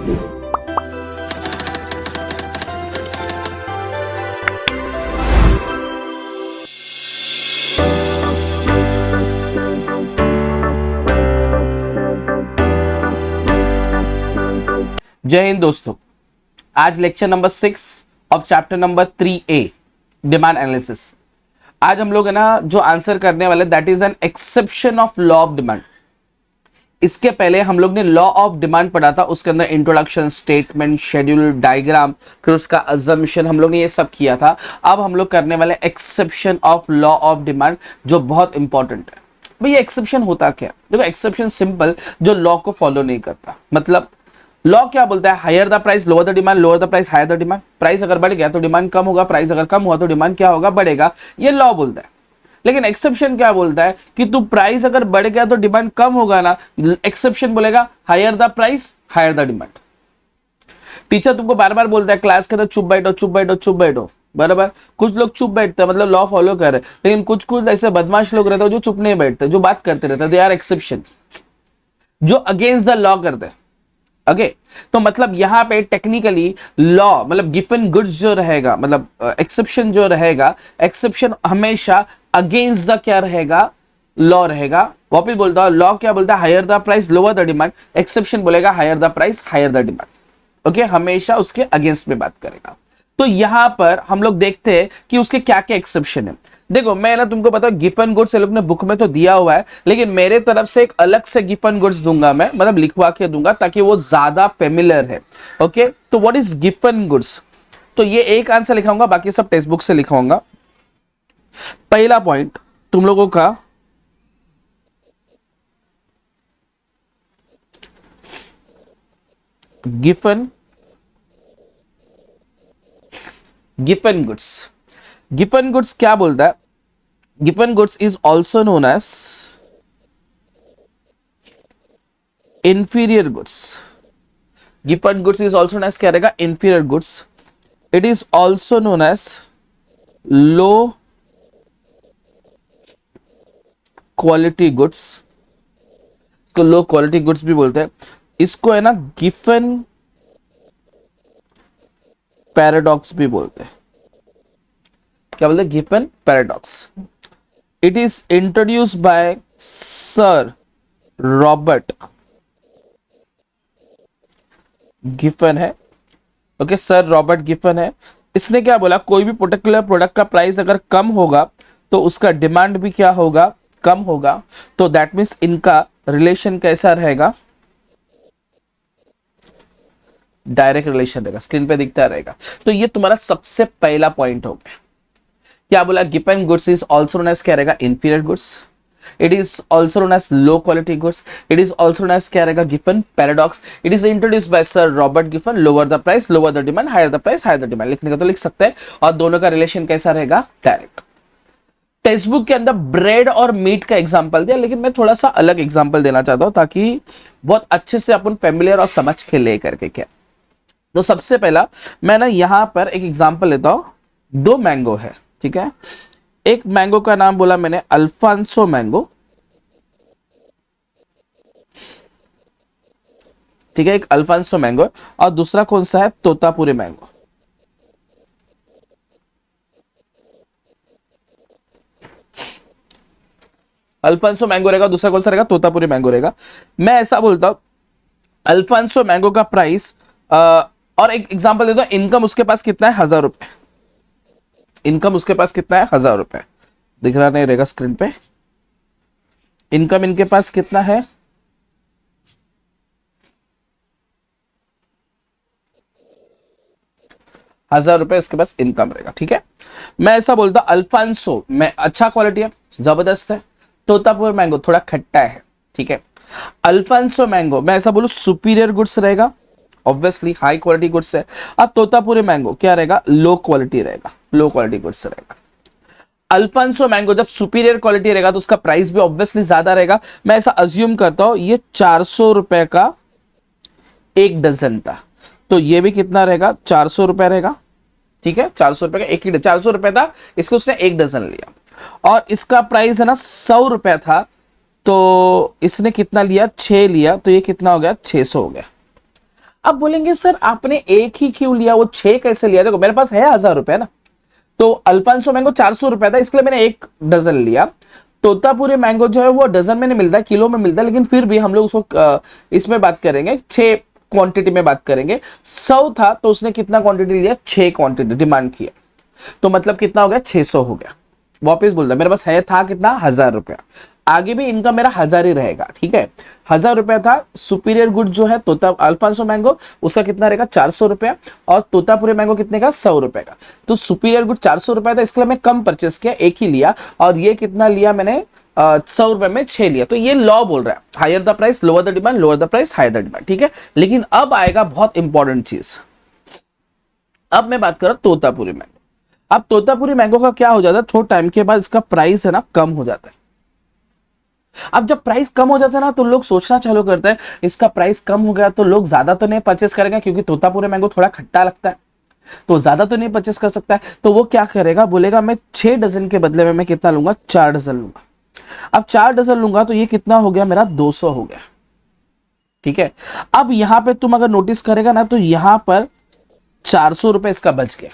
जय हिंद दोस्तों, आज lecture number 6 of chapter number 3A demand analysis. आज हम लोग है ना जो आंसर करने वाले that is an exception of law of demand. इसके पहले हम लोग ने लॉ ऑफ डिमांड पढ़ा था, उसके अंदर इंट्रोडक्शन, स्टेटमेंट, शेड्यूल, डायग्राम, फिर उसका अजम्पशन, हम लोग ने ये सब किया था। अब हम लोग करने वाले exception of law of demand, जो बहुत इंपॉर्टेंट है। भाई एक्सेप्शन होता क्या? देखो एक्सेप्शन सिंपल, जो लॉ को फॉलो नहीं करता। मतलब लॉ क्या बोलता है? Higher the price lower the demand, lower the price higher the demand. Price अगर बढ़ गया तो डिमांड कम होगा, प्राइस अगर कम हुआ तो डिमांड क्या होगा? बढ़ेगा। ये लॉ बोलता है। लेकिन एक्सेप्शन क्या बोलता है कि तू प्राइस अगर बढ़ गया तो डिमांड कम होगा ना। एक्सेप्शन बोलेगा higher the price higher the demand. Teacher तुमको बार बार बोलता है क्लास के अंदर चुप बैठो चुप बैठो चुप बैठो, बराबर। कुछ लोग चुप बैठते हैं, मतलब लॉ फॉलो कर रहे हैं, लेकिन कुछ कुछ ऐसे बदमाश लोग रहते हैं जो चुप नहीं बैठते, जो बात करते रहते हैं, दे आर एक्सेप्शन, जो अगेंस्ट द लॉ करते हैं। ओके तो मतलब यहां पे टेक्निकली लॉ मतलब गिवन गुड्स जो रहेगा, मतलब एक्सेप्शन जो रहेगा, एक्सेप्शन हमेशा अगेंस्ट द क्या रहेगा? लॉ रहेगा। वापिस बोलता हूं, लॉ क्या बोलता है? Higher the price lower the demand. Exception बोलेगा higher the price higher the demand. Okay हमेशा उसके अगेंस्ट में बात करेगा। तो यहां पर हम लोग देखते हैं कि उसके क्या क्या एक्सेप्शन है। देखो मैं ना तुमको पता गिवन गुड्स लोग ने बुक में तो दिया हुआ है, लेकिन मेरे तरफ से एक अलग से गिवन गुड्स दूंगा मैं, मतलब लिखवा के दूंगा ताकि वो ज्यादा फेमिलियर है। ओके तो व्हाट इज गिवन गुड्स? तो ये एक आंसर लिखाऊंगा, बाकी सब टेक्स्ट बुक से लिखाऊंगा। पहला पॉइंट तुम लोगों का गिवन गुड्स। गिवन गुड्स क्या बोलता है? गिवन goods is also known as inferior goods. गिवन goods is also known as क्या रहेगा? Inferior goods. It is also known as low quality goods. इसको लो क्वालिटी गुड्स भी बोलते हैं। इसको है ना गिवन पैराडॉक्स भी बोलते हैं। क्या बोलते हैं? Given paradox. It is introduced by sir Robert Giffen है। ओके सर रॉबर्ट गिफन है। इसने क्या बोला? कोई भी पर्टिकुलर प्रोडक्ट का प्राइस अगर कम होगा तो उसका डिमांड भी क्या होगा? कम होगा। तो दैट मीन्स इनका रिलेशन कैसा रहेगा? डायरेक्ट रिलेशन रहेगा, स्क्रीन पे दिखता रहेगा। तो ये तुम्हारा सबसे पहला पॉइंट हो गया। क्या बोला? गिवन goods is also known as क्या रहेगा? Inferior goods. It is also known as low quality goods. It is also known as क्या रहेगा? गिवन paradox. It is introduced by sir Robert Giffen. Lower the price lower the demand, higher the price higher the demand. लिखने का तो लिख सकते हैं। और दोनों का रिलेशन कैसा रहेगा? डायरेक्ट। टेक्स्ट बुक के अंदर ब्रेड और मीट का एग्जाम्पल दिया, लेकिन मैं थोड़ा सा अलग एग्जाम्पल देना चाहता हूं ताकि बहुत अच्छे से अपन फेमिलियर और समझ के ले करके क्या। तो सबसे पहला मैं ना यहां पर एक एग्जाम्पल लेता हूं। दो मैंगो है, ठीक है। एक मैंगो का नाम बोला मैंने अल्फांसो मैंगो, ठीक है, एक अल्फांसो मैंगो। और दूसरा कौन सा है? तोतापुरी मैंगो। अल्फांसो मैंगो रहेगा, दूसरा कौन सा रहेगा? तोतापुरी मैंगो रहेगा। मैं ऐसा बोलता हूं अल्फांसो मैंगो का प्राइस और एक एग्जांपल देता हूं, इनकम उसके पास कितना है? 1000 रुपए। इनकम उसके पास कितना है? 1000 रुपए। दिख रहा नहीं रहेगा स्क्रीन पे? इनकम इनके पास कितना है? 1000 रुपए इसके पास इनकम रहेगा, ठीक है। मैं ऐसा बोलता अल्फांसो में अच्छा क्वालिटी है, जबरदस्त है। तोतापुर मैंगो थोड़ा खट्टा है, ठीक है। अल्फांसो मैंगो मैं ऐसा बोलूं सुपीरियर गुड्स रहेगा, ऑब्वियसली हाई क्वालिटी गुड्स है। और तोतापुरी मैंगो क्या रहेगा? लो क्वालिटी रहेगा, लो क्वालिटी गुड्स रहेगा। अल्फांसो मैंगो जब सुपीरियर क्वालिटी रहेगा तो उसका प्राइस भी ऑब्वियसली ज्यादा रहेगा। मैं ऐसा अज्यूम करता हूं ये 400 रुपए का एक डजन था, तो ये भी कितना रहेगा? 400 रुपए रहेगा, ठीक है। 400 रुपए का एक ही 400 रुपए था, इसको उसने एक डजन लिया। और इसका प्राइस है ना 100 रुपए था, तो इसने कितना लिया? 6 लिया, तो ये कितना हो गया? 600 हो गया। अब बोलेंगे सर आपने एक ही क्यों लिया, वो 6 कैसे लिया? देखो मेरे पास है 1000 रुपए ना, तो अल्फांसो मैंगो 400 रुपए था, इसलिए मैंने एक डजन लिया। तोतापुरी मैंगो जो है वो डजन में नहीं मिलता, किलो में मिलता है, लेकिन फिर भी हम लोग उसको इसमें बात करेंगे 6 क्वांटिटी में बात करेंगे। 100 था तो उसने कितना क्वांटिटी लिया? 6 क्वांटिटी डिमांड किया, तो मतलब कितना हो गया? 600 हो गया। वापस बोल रहा मेरे पास है था कितना? 1000 रुपया। आगे भी इनका मेरा 1000 ही रहेगा, ठीक है। 1000 रुपया था। सुपीरियर गुड जो है तोता अल्फांसो मैंगो, उसका कितना रहेगा? 400 रुपया। और तोतापुरी मैंगो कितने का? 100 रुपए का। तो सुपीरियर गुड 400 रुपया था, इसलिए मैं कम परचेस किया, एक ही लिया। और ये कितना लिया मैंने? 100 रुपए में 6 लिया। तो ये लॉ बोल रहा है higher the price lower the demand, lower the price higher the demand, ठीक है। लेकिन अब आएगा बहुत इंपॉर्टेंट चीज। अब मैं बात कर रहा हूं तोतापुरी मैंगो। अब तोतापुरी मैंगो का क्या हो जाता है? थोड़ा टाइम के बाद इसका प्राइस है ना कम हो जाता है। अब जब प्राइस कम हो जाता है ना, तो लोग सोचना चालू करते हैं इसका प्राइस कम हो गया तो लोग ज्यादा तो नहीं परचेस करेंगे, क्योंकि तोतापुरी मैंगो थोड़ा खट्टा लगता है, तो ज्यादा तो नहीं परचेस कर सकता है। तो वो क्या करेगा? बोलेगा मैं 6 डजन के बदले में मैं कितना लूंगा? 4 डजन लूंगा। अब 4 डजन लूंगा तो ये कितना हो गया मेरा? 200 हो गया, ठीक है। अब यहां पे तुम अगर नोटिस करेगा ना, तो यहां पर 400 रुपए इसका बच गया।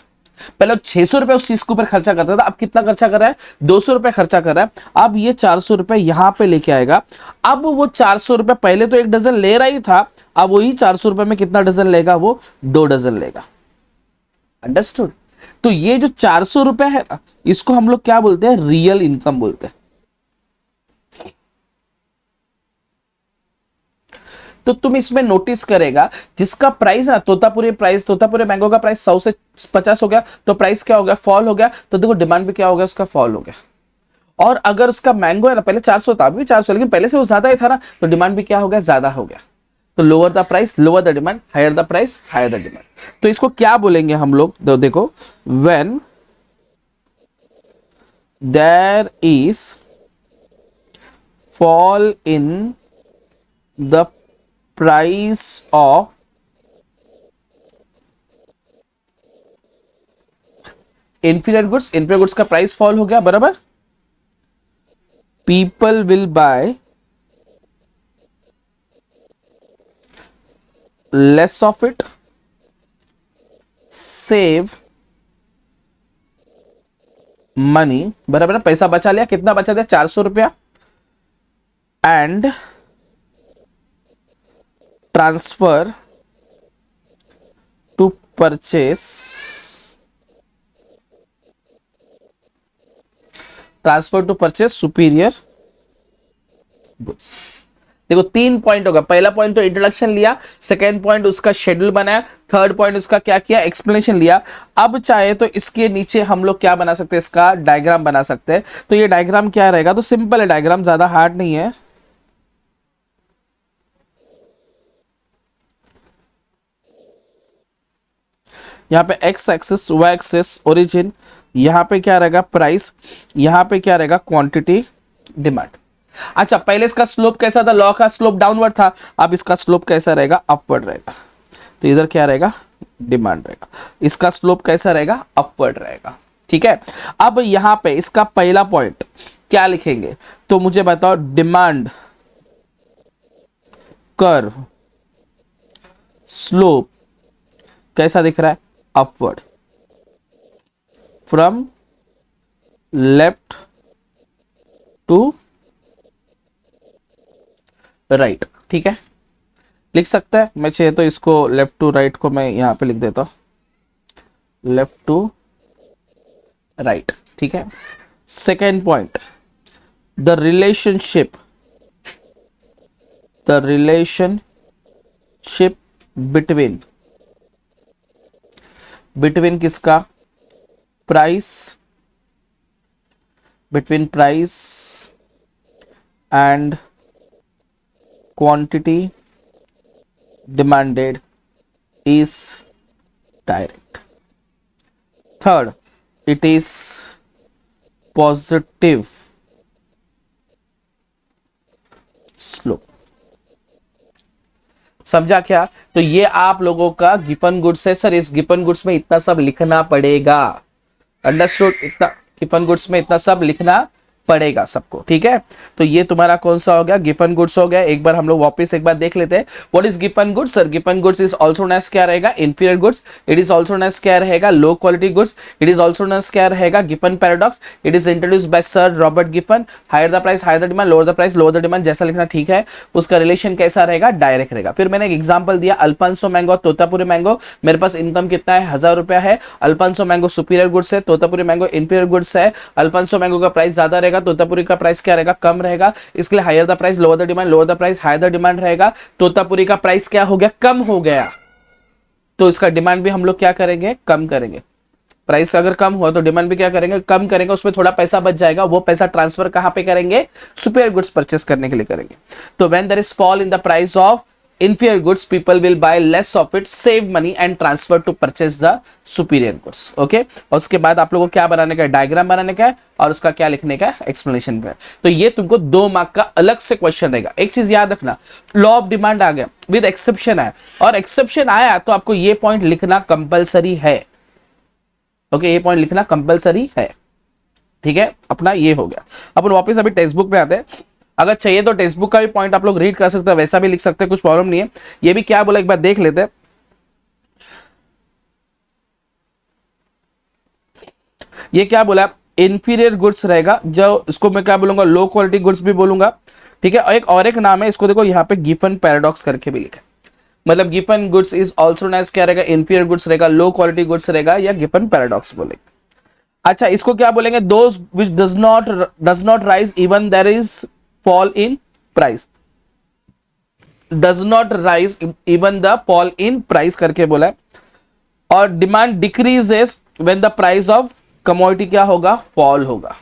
पहले 600 रुपए उस चीज के ऊपर खर्चा करता था, अब कितना खर्चा कर रहा है? 200 रुपए खर्चा कर रहा है। अब ये 400 रुपए यहां पे लेके आएगा। अब वो 400 रुपए पहले तो एक डजन ले रहा ही था, अब वही 400 रुपए में कितना डजन लेगा? वो 2 डजन लेगा। अंडरस्टूड? तो ये जो 400 रुपए है ना, इसको हम लोग क्या बोलते हैं? रियल इनकम बोलते हैं। तो तुम इसमें नोटिस करेगा जिसका प्राइस है ना, तोतापुरी मैंगो का प्राइस 100 से 50 हो गया, तो प्राइस क्या हो गया? फॉल हो गया। तो देखो डिमांड भी क्या हो गया? उसका फॉल हो गया। और अगर उसका मैंगो है ना, पहले 400 था, अभी भी 400, लेकिन पहले से वो ज्यादा ही था ना, तो डिमांड भी क्या हो गया? ज्यादा हो गया। तो lower the price lower the demand, higher the price higher the demand. तो इसको क्या बोलेंगे हम लोग? तो देखो, when there is fall in the price of inferior goods का प्राइस फॉल हो गया, बराबर। People will buy less of it, save money, बराबर। पैसा बचा लिया, कितना बचा दिया? 400 रुपया। And transfer to purchase superior goods. देखो 3 पॉइंट होगा। पहला पॉइंट तो इंट्रोडक्शन लिया, सेकेंड पॉइंट उसका शेड्यूल बनाया, थर्ड पॉइंट उसका क्या किया? एक्सप्लेनेशन लिया। अब चाहे तो इसके नीचे हम लोग क्या बना सकते हैं? इसका डायग्राम बना सकते हैं। तो ये डायग्राम क्या रहेगा? तो सिंपल है डायग्राम, ज्यादा हार्ड नहीं है। यहाँ पे x axis, y axis origin, यहाँ पे क्या रहेगा? प्राइस, यहाँ पे क्या रहेगा? Quantity, demand. अच्छा, पहले इसका स्लोप कैसा था? लॉ का स्लोप डाउनवर्ड था, अब इसका स्लोप कैसा रहेगा? अपवर्ड रहेगा। तो इधर क्या रहेगा? डिमांड रहेगा। इसका स्लोप कैसा रहेगा? अपवर्ड रहेगा, ठीक है। अब यहां पे इसका पहला पॉइंट क्या लिखेंगे? तो मुझे बताओ, डिमांड कर्व स्लोप कैसा दिख रहा है? Upward, from left to right, ठीक है। लिख सकता है, मैं चाहे तो इसको लेफ्ट टू राइट को मैं यहां पे लिख देता हूं, लेफ्ट टू राइट, ठीक है। Second point, the relationship between किसका? Between price and quantity demanded is direct. Third, it is positive slope. समझा क्या? तो ये आप लोगों का गिवन गुड्स है। सर इस गिवन गुड्स में इतना सब लिखना पड़ेगा। अंडरस्टूड? इतना गिवन गुड्स में इतना सब लिखना पड़ेगा सबको, ठीक है। तो ये तुम्हारा कौन सा हो गया, गिवन गुड्स हो गया। एक बार हम लोग वापस एक बार देख लेते हैं, व्हाट इज गिवन गुड्स। सर गिवन goods is also known as क्या रहेगा, inferior goods. It is also known as क्या रहेगा, low quality goods. It is also known as क्या रहेगा, गिवन paradox. It is introduced by sir Robert गिवन। Higher the price higher the demand, lower the price lower the demand, जैसा लिखना ठीक है। उसका रिलेशन कैसा रहेगा, डायरेक्ट रहेगा। फिर मैंने एक एग्जांपल दिया, अल्फांसो मैंगो तोतापुरी मैंगो। मेरे पास इनकम कितना है, 1000 रुपया है। अल्फांसो मैंगो सुपीरियर गुड्स है, तोतापुरी मैंगो इंफीरियर गुड्स है। अल्फांसो मैंगो का प्राइस ज्यादा रहेगा, तोतापुरी का प्राइस क्या रहेगा, कम रहेगा। इसके लिए higher the price lower the demand, lower the price higher the demand रहेगा। तोतापुरी का प्राइस क्या हो गया, कम हो गया, तो इसका डिमांड भी हम लोग क्या करेंगे, कम करेंगे। प्राइस अगर कम हुआ तो डिमांड भी क्या करेंगे, कम करेंगे। उसमें थोड़ा पैसा बच जाएगा, वो पैसा ट्रांसफर कहां पे करेंगे, सुपीरियर गुड्स परचेस करने के लिए करेंगे। तो when there is fall in the price of inferior goods, people will buy less of it, save money and transfer to purchase the superior goods. Okay, और उसके बाद आप लोगों को क्या बनाने का है, डायग्राम बनाने का है और उसका क्या लिखने का है, एक्सप्लेनेशन पे। तो ये तुमको 2 मार्क का अलग से क्वेश्चन रहेगा। एक चीज याद रखना, लॉ ऑफ डिमांड आ गया विद एक्सेप्शन है, और एक्सेप्शन आया तो आपको ये पॉइंट लिखना कंपलसरी है। ओके, ये पॉइंट लिखना कंपलसरी है, ठीक है। अपना ये हो गया। अपन वापस अभी टेक्स्ट बुक में आते हैं। अगर चाहिए तो टेक्स्ट बुक का भी पॉइंट आप लोग रीड कर सकते हैं, वैसा भी लिख सकते हैं, कुछ प्रॉब्लम नहीं है। ये भी क्या बोला एक बार देख लेते हैं। ये क्या बोला, इंफीरियर गुड्स रहेगा, जो इसको मैं क्या बोलूंगा, लो क्वालिटी गुड्स भी बोलूंगा, ठीक है। और एक नाम है इसको, देखो यहाँ पे गिवन पैराडॉक्स करके भी लिखा है। मतलब गिवन goods is also known as क्या रहेगा, इंफीरियर गुड्स रहेगा, लो क्वालिटी गुड्स रहेगा, या गिवन पैराडॉक्स बोलेंगे। अच्छा, इसको क्या बोलेंगे, those which does not rise even there is fall in price, does not rise even the fall in price करके बोला है। और demand decreases when the price of commodity क्या होगा, fall होगा।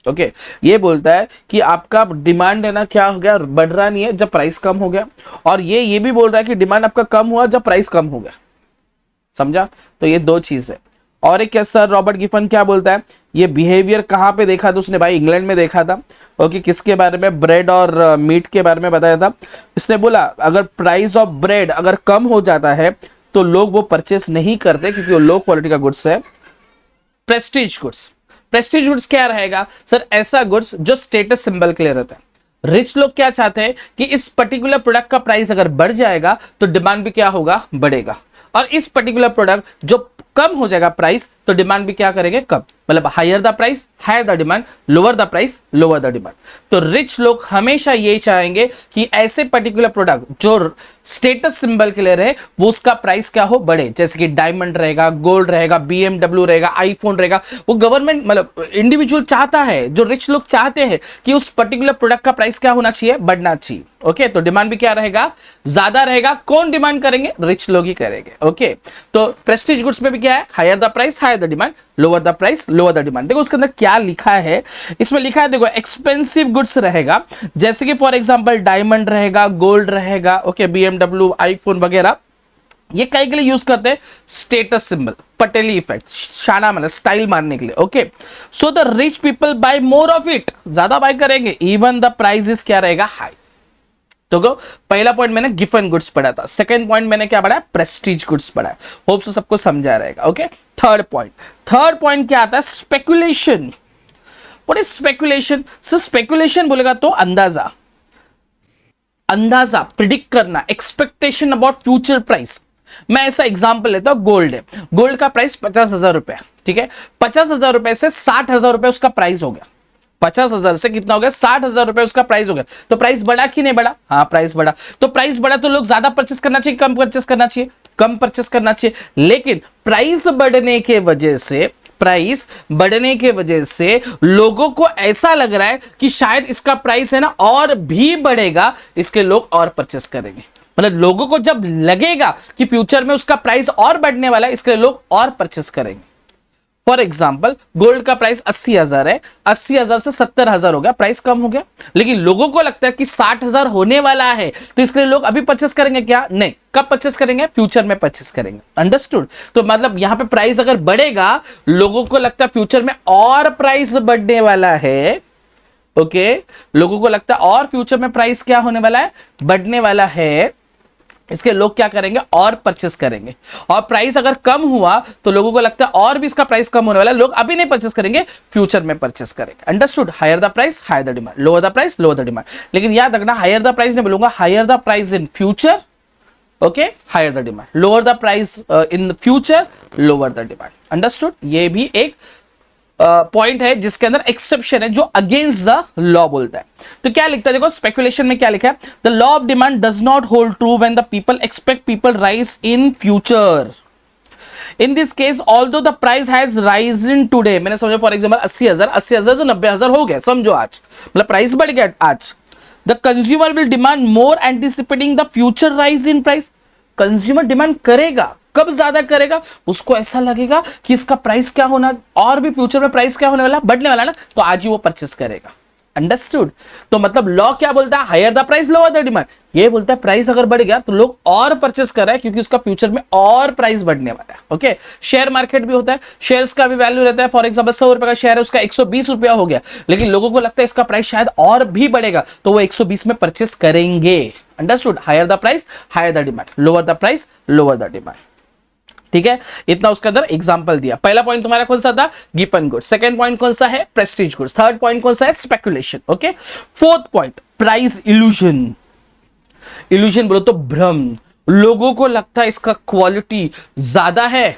ओके, ये बोलता है कि आपका डिमांड है ना क्या हो गया, बढ़ रहा नहीं है जब प्राइस कम हो गया, और ये भी बोल रहा है कि डिमांड आपका कम हुआ जब प्राइस कम हो गया। समझा, तो ये 2 चीज है। और एक क्या सर रॉबर्ट गिफन क्या बोलता है, ये बिहेवियर कहां पे देखा था उसने, भाई इंग्लैंड में देखा था। ओके, किसके बारे में, ब्रेड और मीट के बारे में बताया था। इसने बोला अगर प्राइस ऑफ ब्रेड अगर कम हो जाता है तो लोग वो परचेस नहीं करते, क्योंकि वो लो क्वालिटी का गुड्स है। प्रेस्टीज गुड्स, प्रेस्टीज गुड्स क्या रहेगा सर, ऐसा गुड्स जो स्टेटस सिंबल के लिए रहता है। रिच लोग क्या चाहते हैं कि इस पर्टिकुलर प्रोडक्ट का प्राइस अगर बढ़ जाएगा तो डिमांड भी क्या होगा, बढ़ेगा। और इस पर्टिकुलर प्रोडक्ट जो कम हो जाएगा प्राइस, तो डिमांड भी क्या करेंगे, कम। मतलब higher the price higher the demand, lower the price lower the demand. तो रिच लोग हमेशा ये चाहेंगे कि ऐसे पर्टिकुलर प्रोडक्ट जो स्टेटस सिंबल के लिए रहे, वो उसका प्राइस क्या हो, बढ़े। जैसे कि डायमंड रहेगा, गोल्ड रहेगा, BMW रहेगा, आईफोन रहेगा। वो गवर्नमेंट मतलब इंडिविजुअल चाहता है, जो रिच लोग चाहते हैं कि उस पर्टिकुलर प्रोडक्ट का प्राइस क्या होना चाहिए, बढ़ना चाहिए। ओके, तो डिमांड भी क्या रहेगा, ज्यादा रहेगा। कौन डिमांड करेंगे, रिच लोग ही करेंगे। ओके, तो प्रेस्टीज गुड्स में भी क्या है, higher the price higher the demand, lower the price lower the demand. देखो उसके अंदर क्या लिखा है, इसमें लिखा है देखो एक्सपेंसिव गुड्स रहेगा, जैसे कि फॉर एग्जांपल डायमंड रहेगा, गोल्ड रहेगा, ओके, BMW आईफोन वगैरह। ये कई के लिए यूज करते हैं, स्टेटस सिंबल, पटेली इफेक्ट, शाना मतलब स्टाइल मारने के लिए। Okay, so the rich people buy more of it, ज्यादा बाय करेंगे, इवन द प्राइस क्या रहेगा, हाई। तो पहला पॉइंट मैंने गिवन गुड्स पढ़ा था, सेकंड पॉइंट मैंने क्या पढ़ा, प्रेस्टीज गुड्स पढ़ा है। होप सो सबको समझा रहेगा। ओके, थर्ड पॉइंट क्या आता है, speculation. What is speculation sir, speculation बोलेगा तो अंदाजा प्रिडिक्ट करना, एक्सपेक्टेशन अबाउट फ्यूचर प्राइस। मैं ऐसा एग्जांपल लेता हूं, गोल्ड है, गोल्ड का प्राइस 50,000 रुपए, ठीक है। 50,000 रुपए से 60,000 रुपए उसका प्राइस हो गया। 50,000 से कितना हो गया, 60,000 रुपए उसका प्राइस हो गया। तो प्राइस बढ़ा कि नहीं बढ़ा, हाँ प्राइस बढ़ा। तो प्राइस बढ़ा तो लोग ज्यादा परचेस करना चाहिए, कम परचेस करना चाहिए, कम परचेस करना चाहिए। लेकिन प्राइस बढ़ने के वजह से लोगों को ऐसा लग रहा है कि शायद इसका प्राइस है ना और भी बढ़ेगा, इसके लोग और परचेस करेंगे। मतलब लोगों को जब लगेगा कि फ्यूचर में उसका प्राइस और बढ़ने वाला है, इसके लिए लोग और परचेस करेंगे। फॉर एग्जाम्पल, गोल्ड का प्राइस 80,000 है, 80,000 से 70,000 हो गया, प्राइस कम हो गया। लेकिन लोगों को लगता है कि 60,000 होने वाला है, तो इसके लिए लोग अभी परचेस करेंगे क्या, नहीं। कब परचेस करेंगे, फ्यूचर में परचेस करेंगे। अंडरस्टूड। तो मतलब यहां पे प्राइस अगर बढ़ेगा, लोगों को लगता है फ्यूचर में और प्राइस बढ़ने वाला है। ओके, लोगों को लगता है और फ्यूचर में प्राइस क्या होने वाला है, बढ़ने वाला है। इसके लोग क्या करेंगे, और परचेस करेंगे, और प्राइस अगर कम हुआ तो लोगों को लगता है और भी इसका प्राइस कम होने वाला है, लोग अभी नहीं परचेस करेंगे, फ्यूचर में परचेस करेंगे। Understood? Higher the price higher the demand, lower the price lower the demand. लेकिन याद रखना, हायर द प्राइस नहीं बोलूंगा, higher the price in future, okay, higher the demand, lower the price in future, lower the demand. Understood? ये भी एक point है जिसके अंदर एक्सेप्शन है, जो अगेंस्ट द लॉ बोलता है। तो क्या लिखता है, देखो स्पेकुलेशन में क्या लिखा है, the law of demand does not hold true when the people expect people rise in future. In this case although the price has risen today, मैंने समझो फॉर एग्जांपल 80,000 तो 90,000 हो गया, समझो आज, मतलब प्राइस बढ़ गया आज। The consumer will demand more anticipating the future rise in price. Consumer demand करेगा, कब ज्यादा करेगा, उसको ऐसा लगेगा कि इसका प्राइस क्या होना, और भी फ्यूचर में प्राइस क्या होने वाला, बढ़ने वाला ना, तो आज ही वो परचेस करेगा। अंडरस्टूड? तो मतलब लॉ क्या बोलता है, higher the price lower the demand. ये बोलता है प्राइस अगर बढ़ गया तो लोग और परचेस कर रहे हैं, क्योंकि उसका फ्यूचर में और प्राइस बढ़ने वाला है। ओके, शेयर मार्केट भी होता है, शेयर्स का भी वैल्यू रहता है, फॉर एग्जांपल 100 रुपए का शेयर है, उसका 120 रुपया हो गया, लेकिन लोगों को लगता है इसका प्राइस शायद और भी बढ़ेगा, तो वो 120 में परचेस करेंगे। Understood? Higher the price higher the demand, lower the price lower the demand. ठीक है, इतना उसके अंदर एग्जांपल दिया। पहला पॉइंट तुम्हारा कौन सा था, गिवन गुड्स। सेकंड पॉइंट कौन सा है, प्रेस्टीज गुड्स। थर्ड पॉइंट कौन सा है, speculation. Okay, fourth point price illusion. Illusion बोलो तो भ्रम, लोगों को लगता है इसका क्वालिटी ज्यादा है,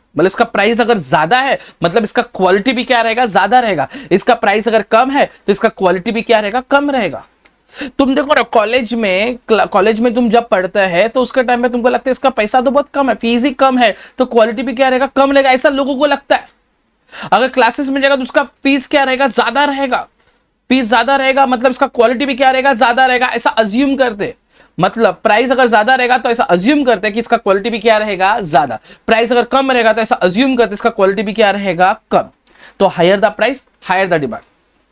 मतलब इसका प्राइस अगर ज्यादा है मतलब इसका क्वालिटी भी क्या रहेगा, ज्यादा रहेगा। इसका प्राइस अगर कम है तो इसका क्वालिटी भी क्या रहेगा, कम रहेगा। तुम देखो ना, कॉलेज में तुम जब पढ़ता है तो उसके टाइम में तुमको लगता है इसका पैसा तो बहुत कम है, फीस ही कम है, तो क्वालिटी भी क्या रहेगा, कम रहेगा, ऐसा लोगों को लगता है। अगर क्लासेस में जाएगा तो उसका फीस क्या रहेगा, ज्यादा रहेगा, फीस ज्यादा रहेगा, मतलब इसका क्वालिटी भी क्या रहेगा, ज्यादा रहेगा, ऐसा अज्यूम करते। मतलब प्राइस अगर ज्यादा रहेगा तो ऐसा अज्यूम करते हैं कि इसका क्वालिटी भी क्या रहेगा, ज्यादा। प्राइस अगर कम रहेगा तो ऐसा अज्यूम करते इसका क्वालिटी भी क्या रहेगा, कम। तो higher the price higher the demand,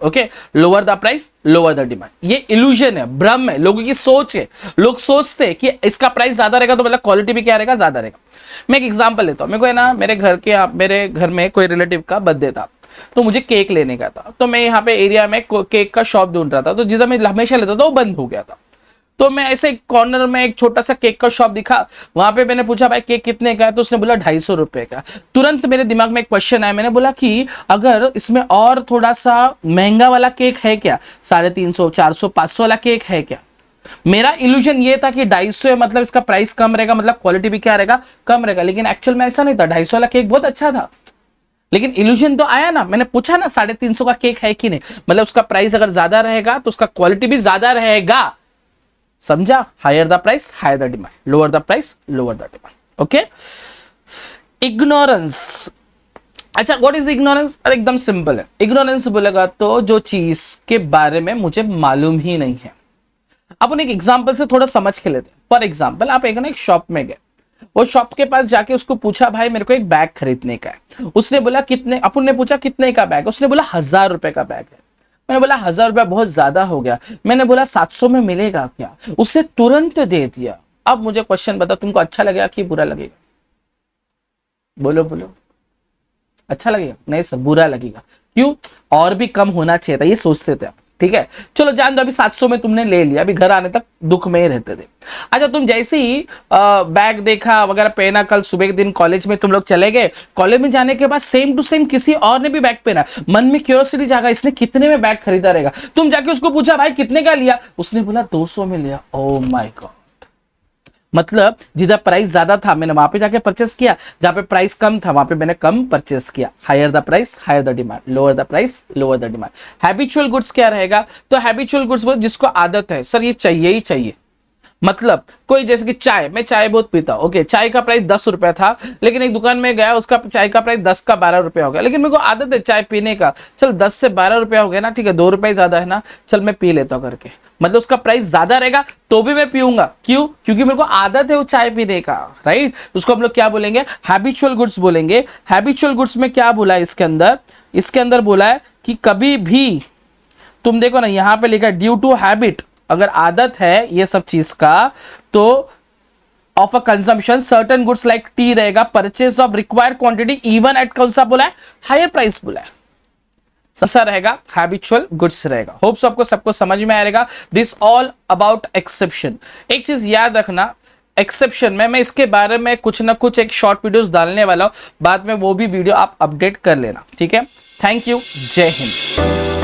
okay, lower the price lower the demand. ये इल्यूजन है, भ्रम है, लोगों की सोच है। लोग सोचते हैं कि इसका प्राइस ज्यादा रहेगा तो मतलब क्वालिटी भी क्या रहेगा, ज्यादा रहेगा। मैं एक एग्जांपल लेता हूं, मेरे को है ना, मेरे घर में कोई रिलेटिव का बर्थडे था, तो मुझे केक लेने का था। तो मैं यहाँ पे एरिया में केक का शॉप ढूंढ रहा था, तो जिधर मैं हमेशा लेता था वो बंद हो गया था। तो मैं ऐसे कॉर्नर में एक छोटा सा केक का शॉप दिखा, वहां पे मैंने पूछा भाई केक कितने का है, तो उसने बोला 250 रुपए का। तुरंत मेरे दिमाग में एक क्वेश्चन आया, मैंने बोला कि अगर इसमें और थोड़ा सा महंगा वाला केक है क्या, 350, 400, 500 वाला केक है क्या। मेरा इल्यूजन ये था कि 250 है मतलब इसका प्राइस कम रहेगा, मतलब क्वालिटी भी क्या रहेगा, कम रहेगा। लेकिन एक्चुअल में ऐसा नहीं था, 250 वाला केक बहुत अच्छा था, लेकिन इल्यूजन तो आया ना। मैंने पूछा ना 350 का केक है कि नहीं, मतलब उसका प्राइस अगर ज्यादा रहेगा तो उसका क्वालिटी भी ज्यादा रहेगा। समझा? Higher the price higher the demand, lower the price lower the demand. Okay, ignorance. अच्छा, व्हाट इज इग्नोरेंस? एकदम सिंपल है। इग्नोरेंस बोलेगा तो जो चीज के बारे में मुझे मालूम ही नहीं है। अपन एक एग्जांपल से थोड़ा समझ के लेते हैं। फॉर एग्जांपल, आप एक शॉप में गए, वो शॉप के पास जाके उसको पूछा भाई मेरे को एक बैग खरीदने का है। उसने बोला कितने, अपन ने पूछा कितने का बैग, उसने बोला 1000 रुपए का बैग है। मैंने बोला 1000 रुपया बहुत ज्यादा हो गया। मैंने बोला 700 में मिलेगा क्या, उसने तुरंत दे दिया। अब मुझे क्वेश्चन बता, तुमको अच्छा लगेगा कि बुरा लगेगा? बोलो बोलो, अच्छा लगेगा? नहीं सर, बुरा लगेगा। क्यों? और भी कम होना चाहिए था, ये सोचते थे आप। ठीक है, चलो जान दो, अभी 700 में तुमने ले लिया, अभी घर आने तक दुख में ही रहते थे। अच्छा, तुम जैसे ही बैग देखा वगैरह पहना, कल सुबह के दिन कॉलेज में तुम लोग चले गए, कॉलेज में जाने के बाद सेम टू सेम किसी और ने भी बैग पहना, मन में क्यूरियोसिटी जागा इसने कितने में बैग खरीदा रहेगा। तुम जाके उसको पूछा भाई कितने का लिया, उसने बोला 200 में लिया। ओह माय गॉड, मतलब जिधर प्राइस ज्यादा था मैंने वहां पे जाके परचेस किया, जहां पे प्राइस कम था वहां पे मैंने कम परचेस किया। Higher the price higher the demand, lower the price lower the demand. Habitual goods क्या रहेगा, तो हैबिचुअल गुड्स जिसको आदत है सर ये चाहिए ही चाहिए। मतलब कोई जैसे कि चाय, मैं चाय बहुत पीता हूं, ओके, चाय का प्राइस 10 रुपया था, लेकिन एक दुकान में गया उसका चाय का प्राइस 10 का 12 रुपया हो गया, लेकिन मेरे को आदत है चाय पीने का, चल 10 से 12 रुपया हो गया ना, ठीक है 2 रुपए ज्यादा है ना, चल मैं पी लेता हूं करके। मतलब उसका प्राइस ज्यादा रहेगा तो भी मैं पीऊंगा, क्यों? क्योंकि मेरे को आदत है वो चाय पीने का, राइट। उसको हम लोग क्या बोलेंगे, हैबिचुअल गुड्स बोलेंगे। हैबिचुअल गुड्स में क्या बोला है इसके अंदर बोला है कि कभी भी तुम देखो ना, यहां पे लिखा है ड्यू टू हैबिट, अगर आदत है ये सब चीज का, तो of a consumption certain goods like tea रहेगा, purchase of required quantity even at कौन सा बोला है, हायर प्राइस बोला है, सस्ता रहेगा, हैबिचुअल गुड्स रहेगा। होप्स आपको सबको समझ में आएगा। This all about exception. एक चीज याद रखना, एक्सेप्शन में मैं इसके बारे में कुछ ना कुछ एक शॉर्ट वीडियोस डालने वाला हूं, बाद में वो भी वीडियो आप अपडेट कर लेना, ठीक है। थैंक यू, जय हिंद।